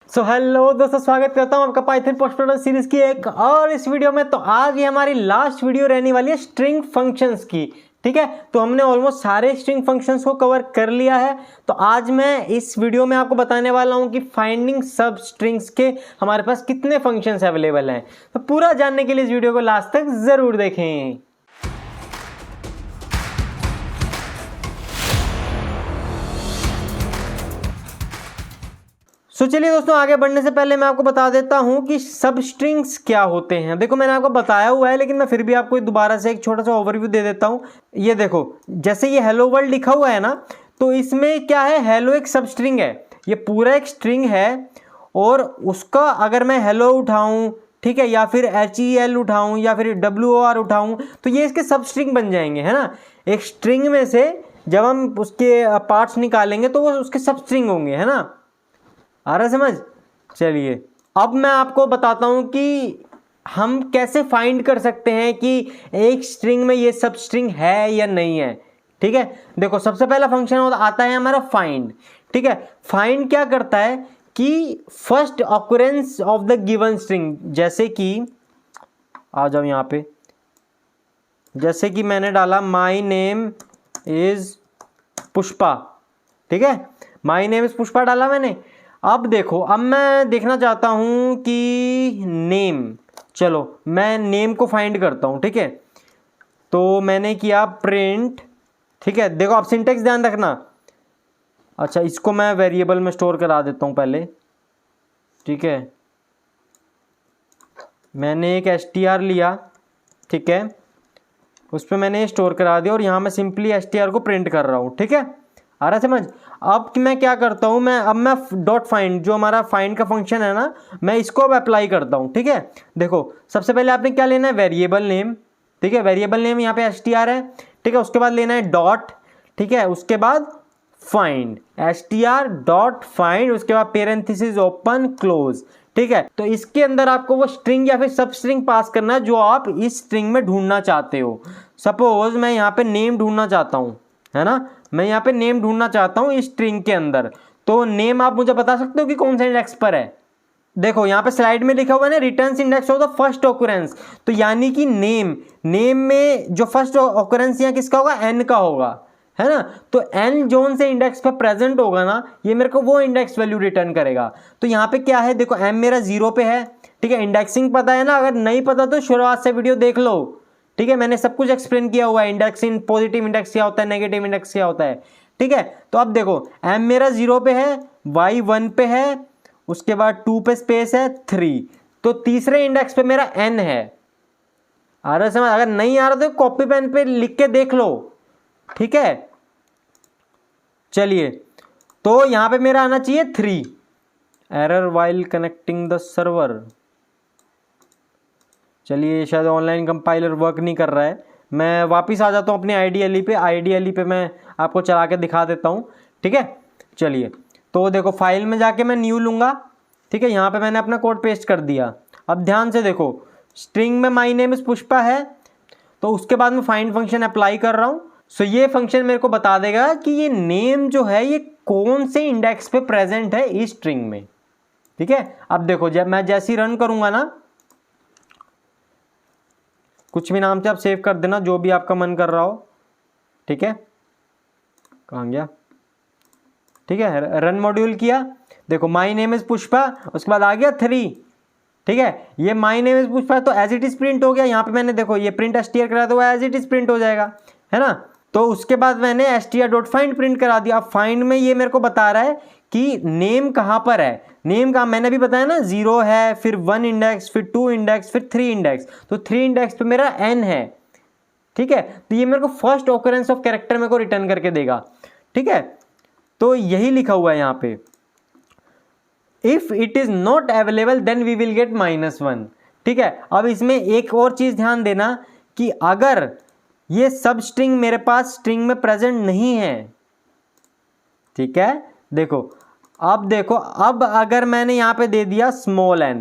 So hello दोस्तों, स्वागत करता हूं आपका पाइथन पोस्ट प्रोडक्ट सीरीज की एक और इस वीडियो में। तो आज ये हमारी लास्ट वीडियो रहने वाली है स्ट्रिंग फंक्शंस की। ठीक है, तो हमने ऑलमोस्ट सारे स्ट्रिंग फंक्शंस को कवर कर लिया है। तो आज मैं इस वीडियो में आपको बताने वाला हूं कि फाइंडिंग सब स्ट्रिंग्स के हमारे पास कितने फंक्शंस अवेलेबल हैं। तो पूरा जानने के लिए इस वीडियो को लास्ट तक जरूर देखें। तो चलिए दोस्तों, आगे बढ़ने से पहले मैं आपको बता देता हूं कि सब स्ट्रिंग्स क्या होते हैं। देखो, मैंने आपको बताया हुआ है, लेकिन मैं फिर भी आपको दोबारा से एक छोटा सा ओवरव्यू दे देता हूं। ये देखो, जैसे ये हेलो वर्ल्ड लिखा हुआ है ना, तो इसमें क्या है, हेलो एक सब स्ट्रिंग है। ये पूरा एक स्ट्रिंग है और उसका अगर मैं हेलो उठाऊं, ठीक है, या फिर HEL उठाऊं या फिर WOR उठाऊं, तो ये इसके सब स्ट्रिंग बन जाएंगे, है ना। एक स्ट्रिंग में से जब हम उसके पार्ट्स निकालेंगे तो वो उसके सब स्ट्रिंग होंगे, है ना। आ रहा समझ। चलिए, अब मैं आपको बताता हूं कि हम कैसे फाइंड कर सकते हैं कि एक स्ट्रिंग में ये सब स्ट्रिंग है या नहीं है। ठीक है, देखो, सबसे पहला फंक्शन आता है हमारा फाइंड। ठीक है, फाइंड क्या करता है कि first occurrence of the given string, जैसे कि आ जाओ यहां पे, जैसे कि मैंने डाला माई नेम इज पुष्पा। ठीक है, माई नेम इज पुष्पा डाला मैंने। अब देखो, अब मैं देखना चाहता हूं कि नेम, चलो मैं नेम को फाइंड करता हूं। ठीक है, तो मैंने किया प्रिंट। ठीक है, देखो आप सिंटेक्स ध्यान रखना। अच्छा, इसको मैं वेरिएबल में स्टोर करा देता हूं पहले। ठीक है, मैंने एक str लिया, ठीक है, उस पर मैंने स्टोर करा दिया और यहां मैं सिंपली str को प्रिंट कर रहा हूं। ठीक है, आ रहा समझ। अब मैं क्या करता हूं, मैं डॉट फाइंड, जो हमारा फाइंड का फंक्शन है ना, मैं इसको अब अप्लाई करता हूं। ठीक है, देखो सबसे पहले आपने क्या लेना है, वेरिएबल नेम। ठीक है, वेरिएबल नेम यहाँ पे str है। ठीक है, उसके बाद लेना है डॉट। ठीक है, उसके बाद फाइंड, str डॉट फाइंड, उसके बाद पेरेंथेसिस ओपन क्लोज। ठीक है, तो इसके अंदर आपको वो स्ट्रिंग या फिर सब स्ट्रिंग पास करना है जो आप इस स्ट्रिंग में ढूंढना चाहते हो। सपोज मैं यहाँ पे नेम ढूंढना चाहता हूँ, है ना, मैं यहाँ पे नेम ढूंढना चाहता हूँ इस स्ट्रिंग के अंदर। तो नेम आप मुझे बता सकते हो कि कौन सा इंडेक्स पर है। देखो यहाँ पे स्लाइड में लिखा हुआ है ना, returns index of the first occurrence. तो यानी कि नेम में जो फर्स्ट ऑकरेंस यहाँ किसका होगा, n का होगा, है ना। तो n जोन से इंडेक्स पे प्रेजेंट होगा ना, ये मेरे को वो इंडेक्स वैल्यू रिटर्न करेगा। तो यहाँ पे क्या है, देखो m मेरा 0 पे है। ठीक है, इंडेक्सिंग पता है ना, अगर नहीं पता तो शुरुआत से वीडियो देख लो। ठीक है, मैंने सब कुछ एक्सप्लेन किया हुआ है, इंडेक्सिंग, पॉजिटिव इंडेक्स क्या होता है, नेगेटिव इंडेक्स क्या होता है। ठीक है, तो अब देखो m मेरा 0 पे है, y 1 पे है, उसके बाद 2 पे स्पेस है 3, तो तीसरे इंडेक्स पे मेरा n है। आ रहा समझ। अगर नहीं आ रहा तो कॉपी पेन पे लिख के देख लो। ठीक है, चलिए, तो यहां पे मेरा आना चाहिए 3। Error while connecting the server. चलिए, शायद ऑनलाइन कंपाइलर वर्क नहीं कर रहा है। मैं वापस आ जाता हूं अपने IDLE पे मैं आपको चला के दिखा देता हूं। ठीक है, चलिए, तो देखो फाइल में जाके मैं न्यू लूंगा। ठीक है, यहाँ पे मैंने अपना कोड पेस्ट कर दिया। अब ध्यान से देखो, स्ट्रिंग में माई नेम इज पुष्पा है, तो उसके बाद मैं फाइंड फंक्शन अप्लाई कर रहा हूँ। सो ये फंक्शन मेरे को बता देगा कि ये नेम जो है ये कौन से इंडेक्स पे प्रेजेंट है इस स्ट्रिंग में। ठीक है, अब देखो, जब मैं जैसे ही रन करूंगा ना, कुछ भी नाम से आप सेव कर देना जो भी आपका मन कर रहा हो। ठीक है, कहाँ गया। ठीक है, रन मॉड्यूल किया, देखो माई नेम इज पुष्पा, उसके बाद आ गया 3। ठीक है, ये माई नेम इज पुष्पा तो एज इट इज प्रिंट हो गया। यहाँ पे मैंने देखो ये प्रिंट str करा तो एज इट इज प्रिंट हो जाएगा, है ना। तो उसके बाद मैंने str डॉट फाइंड प्रिंट करा दिया। अब फाइंड में ये मेरे को बता रहा है कि नेम कहाँ पर है। नेम कहाँ, मैंने भी बताया ना, 0 है, फिर 1 इंडेक्स, फिर 2 इंडेक्स, फिर 3 इंडेक्स। तो 3 इंडेक्स पे मेरा n है। ठीक है, तो ये मेरे को फर्स्ट ऑकरेंस ऑफ कैरेक्टर मेरे को रिटर्न करके देगा। ठीक है, तो यही लिखा हुआ है यहाँ पे, if it is not available then we will get -1। ठीक है, अब इसमें एक और चीज ध्यान देना कि अगर ये सब स्ट्रिंग मेरे पास स्ट्रिंग में प्रेजेंट नहीं है, ठीक है, देखो अब अगर मैंने यहां पे दे दिया स्मॉल n,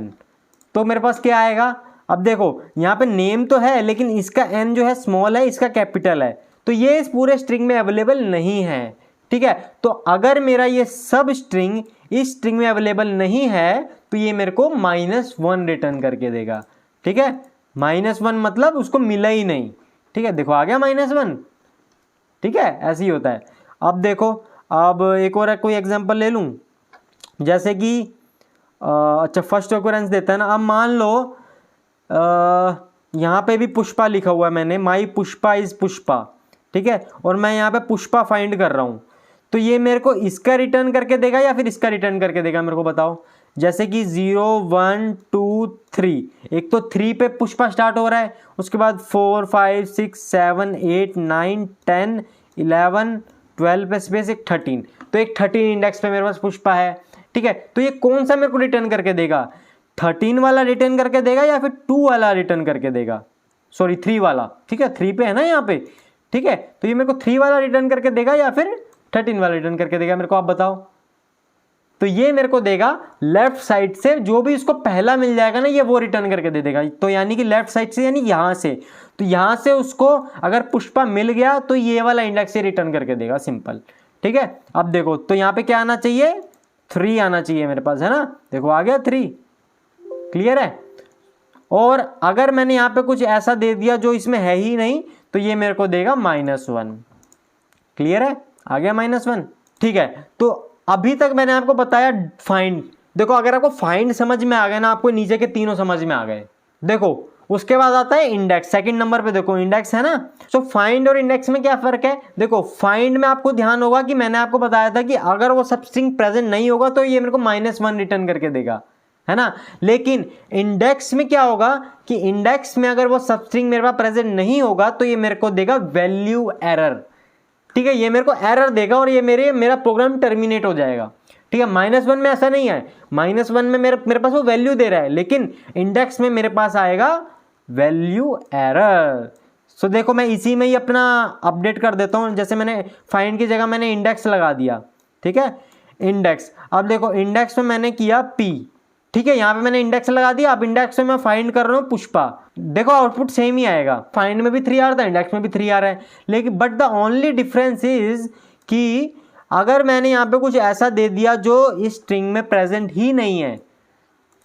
तो मेरे पास क्या आएगा। अब देखो यहां पे नेम तो है, लेकिन इसका n जो है स्मॉल है, इसका कैपिटल है, तो ये इस पूरे स्ट्रिंग में अवेलेबल नहीं है। ठीक है, तो अगर मेरा ये सब स्ट्रिंग इस स्ट्रिंग में अवेलेबल नहीं है तो ये मेरे को -1 रिटर्न करके देगा। ठीक है, -1 मतलब उसको मिला ही नहीं। ठीक है, देखो आ गया -1। ठीक है, ऐसे ही होता है। अब देखो, अब एक और कोई एग्जांपल ले लूँ, जैसे कि अच्छा फर्स्ट ऑकरेंस देता है ना। अब मान लो यहाँ पे भी पुष्पा लिखा हुआ है मैंने, माई पुष्पा इज पुष्पा। ठीक है, और मैं यहाँ पे पुष्पा फाइंड कर रहा हूँ, तो ये मेरे को इसका रिटर्न करके देगा या फिर इसका रिटर्न करके देगा, मेरे को बताओ। जैसे कि 0 1 2 3, एक तो 3 पे पुष्पा स्टार्ट हो रहा है, उसके बाद 4 5 6 7 8 9 10 11 12 पे स्पेस एक 13, तो एक 13 इंडेक्स पे मेरे पास पुष्पा है। ठीक है, तो ये कौन सा मेरे को रिटर्न करके देगा, 13 वाला रिटर्न करके देगा या फिर 2 वाला रिटर्न करके देगा, सॉरी 3 वाला। ठीक है, 3 पे है ना यहाँ पे। ठीक है, तो ये मेरे को 3 वाला रिटर्न करके देगा या फिर 13 वाला रिटर्न करके देगा, मेरे को आप बताओ। तो ये मेरे को देगा लेफ्ट साइड से, जो भी इसको पहला मिल जाएगा ना ये वो रिटर्न करके दे देगा। तो यानी कि लेफ्ट साइड से यानी यहाँ से, तो यहाँ से उसको अगर पुष्पा मिल गया तो ये वाला इंडेक्स से रिटर्न करके देगा, सिंपल। ठीक है, अब देखो तो यहाँ पे क्या आना चाहिए, 3 आना चाहिए मेरे पास, है ना। देखो आ गया 3, क्लियर है। और अगर मैंने यहाँ पे कुछ ऐसा दे दिया जो इसमें है ही नहीं, तो ये मेरे को देगा -1, क्लियर है, आ गया -1। ठीक है, तो अभी तक मैंने आपको बताया फाइंड। देखो अगर आपको फाइंड समझ में आ गया ना, आपको नीचे के तीनों समझ में आ गए। देखो उसके बाद आता है इंडेक्स, सेकंड नंबर पे देखो इंडेक्स है ना। सो फाइंड और इंडेक्स में क्या फर्क है, देखो फाइंड में आपको ध्यान होगा कि मैंने आपको बताया था कि अगर वो सब स्ट्रिंग प्रेजेंट नहीं होगा तो ये मेरे को -1 रिटर्न करके देगा, है ना। लेकिन इंडेक्स में क्या होगा कि इंडेक्स में अगर वो सब स्ट्रिंग मेरे पास प्रेजेंट नहीं होगा तो ये मेरे को देगा वैल्यू एरर। ठीक है, ये मेरे को एरर देगा और ये मेरा प्रोग्राम टर्मिनेट हो जाएगा। ठीक है, -1 में ऐसा नहीं है, -1 में मेरे पास वो वैल्यू दे रहा है, लेकिन इंडेक्स में मेरे पास आएगा वैल्यू एरर। सो देखो मैं इसी में ही अपना अपडेट कर देता हूँ, जैसे मैंने फाइंड की जगह मैंने इंडेक्स लगा दिया। ठीक है, इंडेक्स, अब देखो इंडेक्स में मैंने किया p। ठीक है, यहाँ पे मैंने इंडेक्स लगा दिया, अब इंडेक्स में मैं फाइंड कर रहा हूँ पुष्पा। देखो आउटपुट सेम ही आएगा, फाइंड में भी 3 आ रहा था, इंडेक्स में भी 3 आ रहा है। लेकिन but the only difference is कि अगर मैंने यहाँ पे कुछ ऐसा दे दिया जो इस स्ट्रिंग में प्रेजेंट ही नहीं है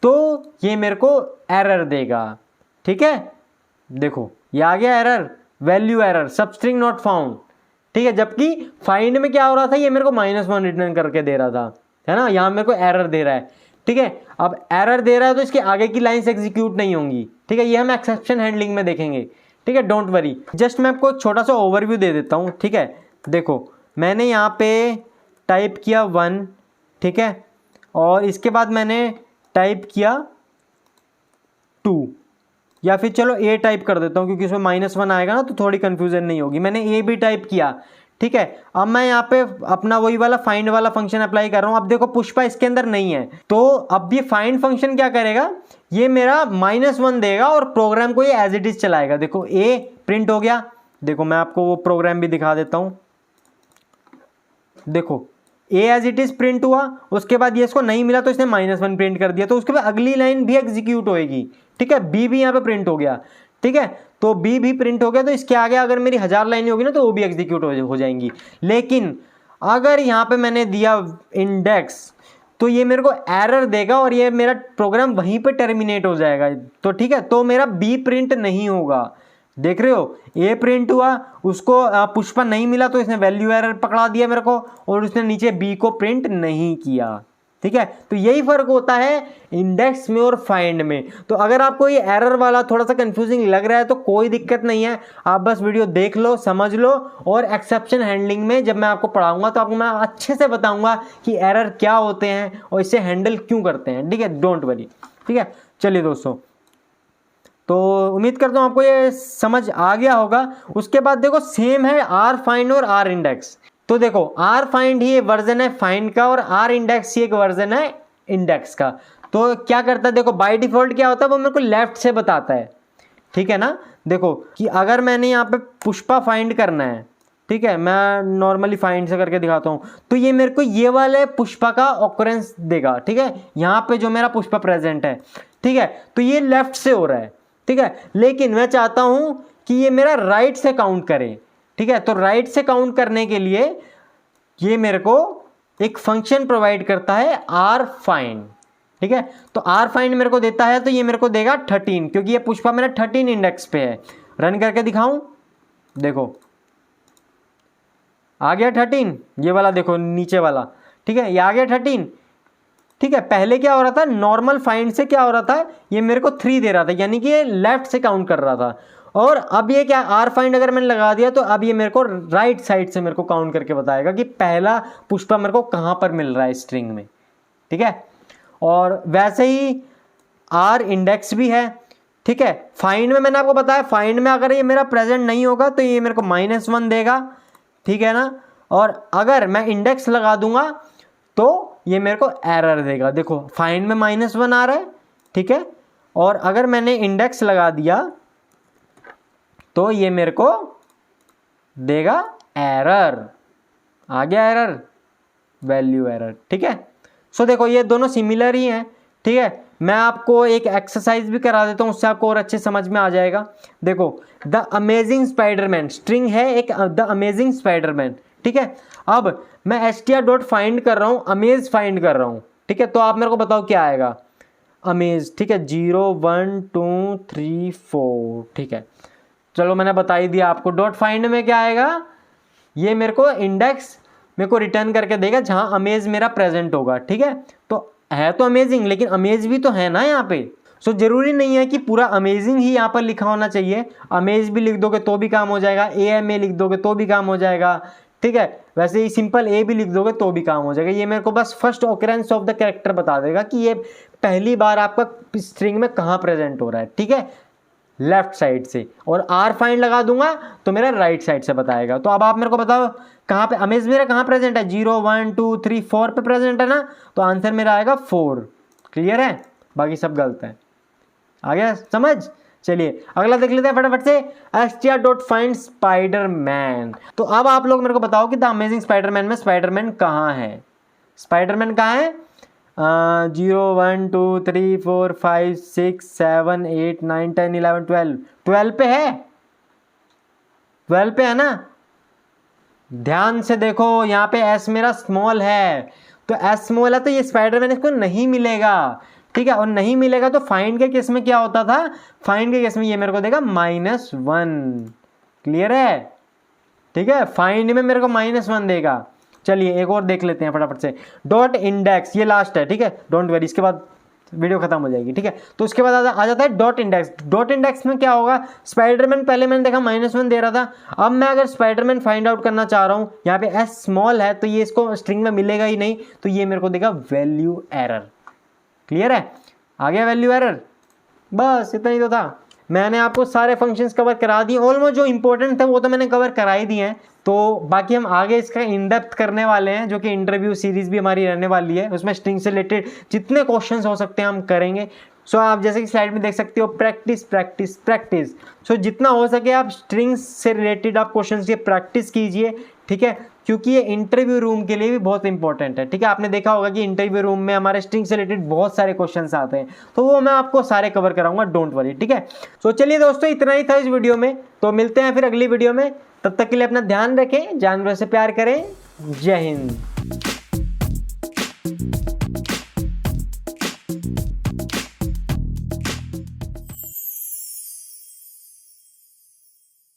तो ये मेरे को एरर देगा। ठीक है, देखो ये आ गया एरर, वैल्यू एरर, सब स्ट्रिंग नॉट फाउंड। ठीक है, जबकि फाइंड में क्या हो रहा था, ये मेरे को -1 रिटर्न करके दे रहा था, है ना। यहाँ मेरे को एरर दे रहा है। ठीक है, अब एरर दे रहा है तो इसके आगे की लाइंस एग्जीक्यूट नहीं होंगी। ठीक है, ये हम एक्सेप्शन हैंडलिंग में देखेंगे। ठीक है, डोंट वरी, जस्ट मैं आपको एक छोटा सा ओवरव्यू दे देता हूँ। ठीक है, देखो मैंने यहाँ पे टाइप किया 1, ठीक है, और इसके बाद मैंने टाइप किया 2, या फिर चलो ए टाइप कर देता हूँ क्योंकि उसमें -1 आएगा ना तो थोड़ी कंफ्यूजन नहीं होगी। मैंने ए भी टाइप किया। ठीक है, अब मैं यहाँ पे अपना वही वाला फाइंड वाला फंक्शन अप्लाई कर रहा हूँ। अब देखो पुष्पा इसके अंदर नहीं है, तो अब ये फाइंड फंक्शन क्या करेगा, ये मेरा -1 देगा और प्रोग्राम को ये एज इट इज चलाएगा। देखो ए प्रिंट हो गया, देखो मैं आपको वो प्रोग्राम भी दिखा देता हूँ। देखो ए एज इट इज प्रिंट हुआ, उसके बाद ये इसको नहीं मिला तो इसने -1 प्रिंट कर दिया, तो उसके बाद अगली लाइन भी एग्जीक्यूट होएगी। ठीक है, बी भी यहाँ पे प्रिंट हो गया। ठीक है, तो बी भी प्रिंट हो गया, तो इसके आगे अगर मेरी 1000 लाइनें होगी ना तो वो भी एग्जीक्यूट हो जाएंगी। लेकिन अगर यहाँ पे मैंने दिया इंडेक्स तो ये मेरे को एरर देगा और ये मेरा प्रोग्राम वहीं पे टर्मिनेट हो जाएगा। तो ठीक है, तो मेरा बी प्रिंट नहीं होगा। देख रहे हो, ए प्रिंट हुआ, उसको पुष्पा नहीं मिला तो इसने वैल्यू एरर पकड़ा दिया मेरे को, और उसने नीचे बी को प्रिंट नहीं किया। ठीक है, तो यही फर्क होता है इंडेक्स में और फाइंड में। तो अगर आपको ये एरर वाला थोड़ा सा कंफ्यूजिंग लग रहा है तो कोई दिक्कत नहीं है, आप बस वीडियो देख लो, समझ लो, और एक्सेप्शन हैंडलिंग में जब मैं आपको पढ़ाऊंगा तो आपको मैं अच्छे से बताऊंगा कि एरर क्या होते हैं और इसे हैंडल क्यों करते हैं। ठीक है, डोंट वरी। ठीक है, चलिए दोस्तों, तो उम्मीद करता हूँ आपको ये समझ आ गया होगा। उसके बाद देखो सेम है आर फाइंड और आर इंडेक्स। तो देखो आर फाइंड ही एक वर्जन है फाइंड का और आर इंडेक्स ही एक वर्जन है इंडेक्स का। तो क्या करता है, देखो बाय डिफॉल्ट क्या होता है वो मेरे को लेफ्ट से बताता है। ठीक है ना, देखो कि अगर मैंने यहाँ पे पुष्पा फाइंड करना है, ठीक है, मैं नॉर्मली फाइंड से करके दिखाता हूँ, तो ये मेरे को ये वाले पुष्पा का ऑकरेंस देगा। ठीक है, यहाँ पे जो मेरा पुष्पा प्रेजेंट है, ठीक है, तो ये लेफ्ट से हो रहा है। ठीक है, लेकिन मैं चाहता हूँ कि ये मेरा राइट से काउंट करे। ठीक है, तो राइट से काउंट करने के लिए ये मेरे को एक फंक्शन प्रोवाइड करता है आर फाइंड, ठीक है। तो आर फाइंड मेरे को देता है तो ये मेरे को देगा 13, क्योंकि ये पुष्पा मेरा 13 इंडेक्स पे है। रन करके दिखाऊं, देखो आ गया 13, ये वाला देखो नीचे वाला, ठीक है, ये आ गया 13, ठीक है। पहले क्या हो रहा था, नॉर्मल फाइंड से क्या हो रहा था, ये मेरे को 3 दे रहा था, यानी कि ये लेफ्ट से काउंट कर रहा था। और अब ये क्या, आर फाइंड अगर मैंने लगा दिया तो अब ये मेरे को राइट साइड से मेरे को काउंट करके बताएगा कि पहला पुष्पा मेरे को कहाँ पर मिल रहा है स्ट्रिंग में, ठीक है। और वैसे ही आर इंडेक्स भी है, ठीक है। फाइंड में मैंने आपको बताया, फाइंड में अगर ये मेरा प्रेजेंट नहीं होगा तो ये मेरे को -1 देगा, ठीक है ना। और अगर मैं इंडेक्स लगा दूंगा तो ये मेरे को एरर देगा। देखो फाइंड में -1 आ रहा है, ठीक है, और अगर मैंने इंडेक्स लगा दिया तो ये मेरे को देगा एरर, आ गया एरर, वैल्यू एरर, ठीक है। सो देखो ये दोनों सिमिलर ही हैं, ठीक है। मैं आपको एक एक्सरसाइज भी करा देता हूँ, उससे आपको और अच्छे समझ में आ जाएगा। देखो द अमेजिंग स्पाइडरमैन स्ट्रिंग है एक, द अमेजिंग स्पाइडरमैन, ठीक है। अब मैं str.find कर रहा हूँ, अमेज फाइंड कर रहा हूँ, ठीक है। तो आप मेरे को बताओ क्या आएगा, अमेज, ठीक है, 0 1 2 3 4, ठीक है। चलो मैंने बता ही दिया आपको। डॉट फाइंड में क्या आएगा, ये मेरे को इंडेक्स मेरे को रिटर्न करके देगा जहां अमेज मेरा प्रेजेंट होगा, ठीक है। तो है तो अमेजिंग, लेकिन अमेज भी तो है ना यहाँ पे। सो जरूरी नहीं है कि पूरा अमेजिंग ही यहाँ पर लिखा होना चाहिए, अमेज भी लिख दोगे तो भी काम हो जाएगा, AMA लिख दोगे तो भी काम हो जाएगा, ठीक है। वैसे ही सिंपल A भी लिख दोगे तो भी काम हो जाएगा। ये मेरे को बस first occurrence of the character बता देगा कि ये पहली बार आपका स्ट्रिंग में कहाँ प्रेजेंट हो रहा है, ठीक है, लेफ्ट साइड से। और आर फाइंड लगा दूंगा तो मेरा राइट साइड से बताएगा। तो अब आप मेरे को बताओ कहाँ पे अमेज मेरा कहाँ प्रेजेंट है, 0 1 2 3 4 पे प्रेजेंट है ना, तो आंसर मेरा आएगा 4। क्लियर है, बाकी सब गलत है। आ गया समझ। चलिए अगला देख लेते हैं फटाफट से, str.find स्पाइडरमैन। तो अब आप लोग मेरे को बताओ कि द अमेजिंग स्पाइडरमैन में स्पाइडरमैन कहाँ है, स्पाइडरमैन कहाँ है, 0 1 2 3 4 5 6 7 8 9 10 11 12, 12 पे है, 12 पे है ना। ध्यान से देखो यहाँ पे S मेरा स्मॉल है, तो S स्मॉल है तो ये स्पाइडरमैन इसको नहीं मिलेगा, ठीक है। और नहीं मिलेगा तो फाइंड के केस में क्या होता था, फाइंड के केस में ये मेरे को देगा -1। क्लियर है, ठीक है, फाइंड में मेरे को -1 देगा। चलिए एक और देख लेते हैं फटाफट से, डॉट इंडेक्स, ये लास्ट है, ठीक है, डोंट वरी, इसके बाद वीडियो खत्म हो जाएगी, ठीक है। तो उसके बाद आ जाता है डॉट इंडेक्स। डॉट इंडेक्स में क्या होगा, स्पाइडरमैन पहले मैंने देखा -1 दे रहा था, अब मैं अगर स्पाइडरमैन फाइंड आउट करना चाह रहा हूँ, यहाँ पे S स्मॉल है तो ये इसको स्ट्रिंग में मिलेगा ही नहीं, तो ये मेरे को देगा वैल्यू एरर। क्लियर है, आ गया वैल्यू एरर, बस इतना ही तो था। मैंने आपको सारे फंक्शंस कवर करा दिए, ऑलमोस्ट जो इंपॉर्टेंट थे वो तो मैंने कवर करा ही दिए हैं। तो बाकी हम आगे इसका इन डेप्थ करने वाले हैं, जो कि इंटरव्यू सीरीज भी हमारी रहने वाली है, उसमें स्ट्रिंग से रिलेटेड जितने क्वेश्चंस हो सकते हैं हम करेंगे। सो आप जैसे कि स्लाइड में देख सकते हो, प्रैक्टिस प्रैक्टिस प्रैक्टिस। सो जितना हो सके आप स्ट्रिंग्स से रिलेटेड आप क्वेश्चंस की प्रैक्टिस कीजिए, ठीक है, क्योंकि ये इंटरव्यू रूम के लिए भी बहुत इंपॉर्टेंट है, ठीक है। आपने देखा होगा कि इंटरव्यू रूम में हमारे स्ट्रिंग से रिलेटेड बहुत सारे क्वेश्चंस आते हैं, तो वो मैं आपको सारे कवर कराऊंगा, डोंट वरी, ठीक है। सो चलिए दोस्तों इतना ही था इस वीडियो में, तो मिलते हैं फिर अगली वीडियो में। तब तक के लिए अपना ध्यान रखें, जानवरों से प्यार करें, जय हिंद।